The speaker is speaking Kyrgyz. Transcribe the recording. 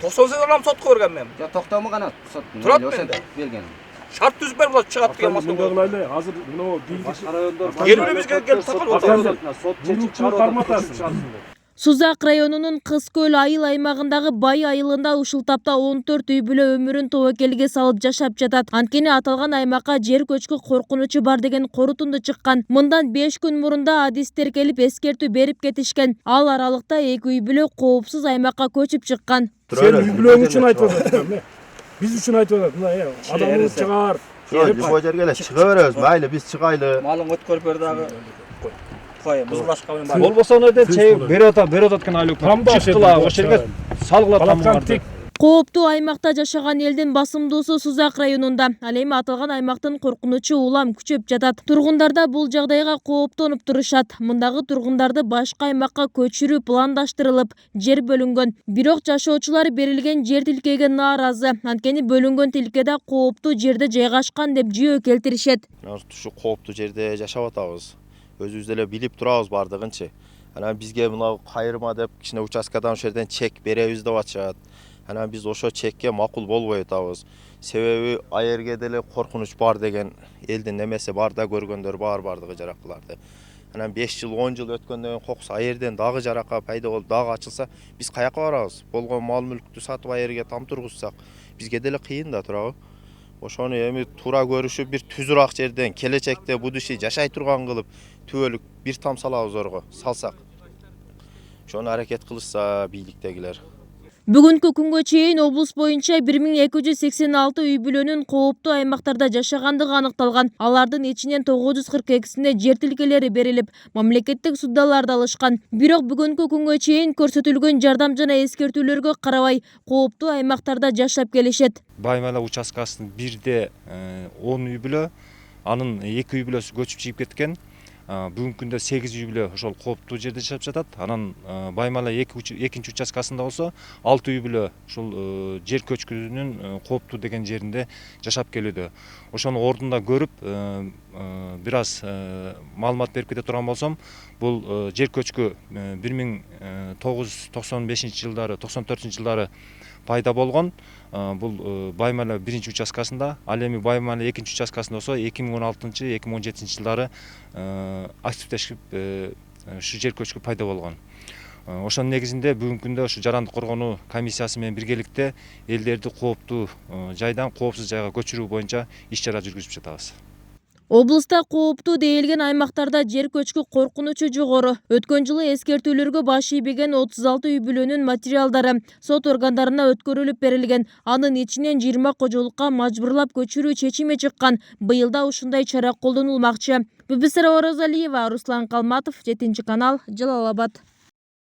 98 адам сотқа берген мен. Ya toktama kanat. Turat mende. Bergen. Шарт түзіп беріп олар шығады деген Мында масыл. кылайлы. Азыр мына билгиш Келбемизге келіп тақалып отырды. Буручу карматасын. Сузак районунун Кыз көл айыл аймагындагы Бай айылында ушул тапта 14 үй бүлө өмүрүн тобокелге салып жашап жатат. Анткени аталган аймакка жер көчкү коркунучу бар деген корутунду чыккан. Мындан 5 күн мурунда адистер келип эскертүү берип кетишкен. Ал аралыкта 2 үй бүлө коопсуз аймакка көчүп чыккан. Сен үй бүлөң үчүн айтып атасың. Биз үчүн айтып атат. Мына адамды чыгар. Жубой жерге эле чыга беребиз. Майли биз чыгайлы. Малың өткөрүп бер дагы. Кой, бузулашка бар. Болбосо анаден чей берип аткан айлык. Чыктыла, ошол жерге салгыла тамгарды. Кооптуу аймакта жашаган элдин басымдуусу Сузак районунда. Ал эми аталган аймактын коркунучу улам күчөп жатат. Тургундарда бул жагдайга кооптонуп турушат. Мындагы тургундарды башка аймакка көчүрүү пландаштырылып, жер бөлүнгөн. Бирок жашоочулар берилген жер тилкеге нааразы. Анткени бөлүнгөн тилкеде кооптуу жерде жайгашкан деп жүйө келтиришет. Ушу кооптуу жерде жашап атабыз. Өзүбүз эле билип турабыз бардыгынчы. Анан бизге мына кайрыма деп кичине участкадан ошол жерден чек беребиз деп атышат. Анан биз ошо чекке макул болбой атабыз. Себеби аерге деле коркунуч бар деген элдин немеси бар да, көргөндөр бар бардыгы жаракаларды. Анан 5 жыл 10 жыл өткөндөн кийин кокус аерден дагы жарака пайда болуп дагы ачылса, биз каяка барабыз? Болгон мал мүлктү сатып аерге там тургузсак, бизге деле кыйын да турабы. Ошону эми туура көрүшүп бир түзүрак жерден келечекте будущий жашай турган кылып түбөлүк бир там салабыз орго, салсак. Ошону аракет кылышса бийликтегилер. Бүгүнкү күнгө чейин облус боюнча 1286 үй бүлөнүн кооптуу аймактарда жашагандыгы аныкталган. Алардын ичинен 942сине жер тилкелери берилип, мамлекеттик суддаларды алышкан. Бирок бүгүнкү күнгө чейин көрсөтүлгөн жардам жана эскертүүлөргө карабай кооптуу аймактарда жашап келишет. Баймала участкасынын бирде 10 үй бүлө, анын 2 үй бүлөсү көчүп чыгып кеткен. Бүгүнкү күндө 8 үй бүлө ошол кооптуу жерде жашап жатат. Анан Баймала экинчи участкасында болсо 6 үй бүлө ушул жер көчкүнүн кооптуу деген жеринде жашап келүүдө. Ошону ордунда көрүп, бир аз маалымат берип кете турган болсом, бул жер көчкү 1995 жылдары, 94 жылдары пайда болгон. Бул Баймала 1 участкасында, ал эми Баймала 2 участкасында болсо 2016-2017 жылдары активдешип ушу жер көчкү пайда болгон. Ошонун негизинде бүгүнкү күндө ушу жарандык коргонуу комиссиясы менен биргеликте элдерди кооптуу жайдан коопсуз жайга көчүрүү боюнча иш чара жүргүзүп жатабыз. Облуста кооптуу дейилген аймактарда жер көчкү коркунучу жогору. Өткөн жылы эскертүүлөргө баш ийбеген 36 үй бүлөнүн материалдары сот органдарына өткөрүлүп берилген. Анын ичинен 20 кожолукка мажбурлап көчүрүү чечими чыккан. Быйылда ушундай чара колдонулмакчы. Бибисара Оразалиева, Руслан Калматов, 7 канал, Жалал Абад.